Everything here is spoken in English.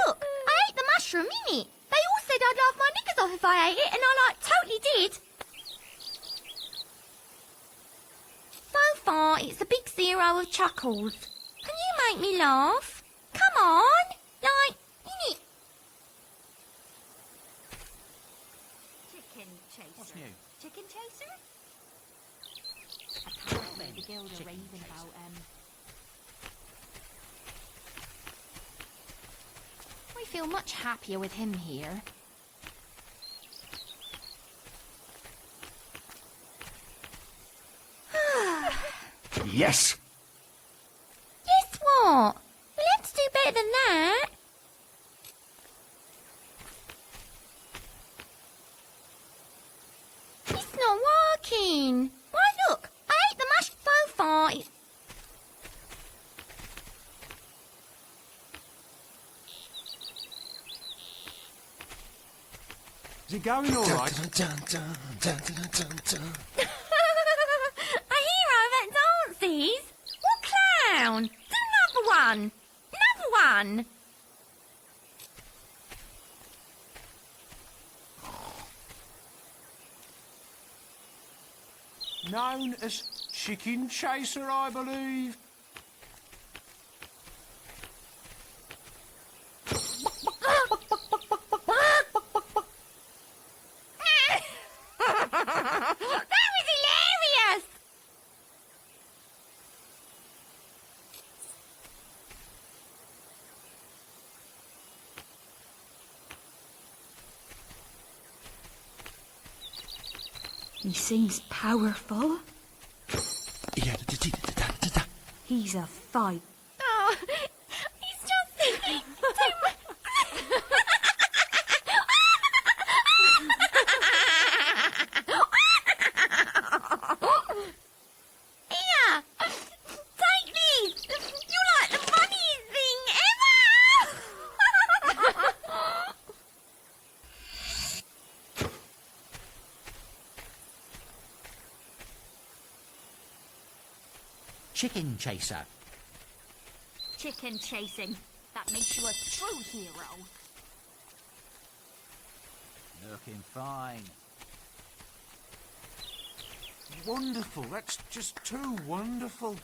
Look, I ate the mushroom, innit? They all said I'd laugh my knickers off if I ate it, and I, totally did. So far, it's a big 0 of chuckles. Can you make me laugh? Come on! Like, innit? Chicken chaser. What's new? Chicken chaser? Apparently the guild are raving about, We feel much happier with him here. Yes! Yes, what? We'll have to do better than that. It's not working. Why, look, I ate the mush so far. Is it going all right? A hero that dances? What clown? Do another one. Another one. Known as Chicken Chaser, I believe. That was hilarious. he seems powerful. Yeah, He's a fight. Oh, he's just thinking too much. Here, take this. You're like the funniest thing ever. Chicken Chaser. Chicken chasing. That makes you a true hero. Looking fine. Wonderful. That's just too wonderful.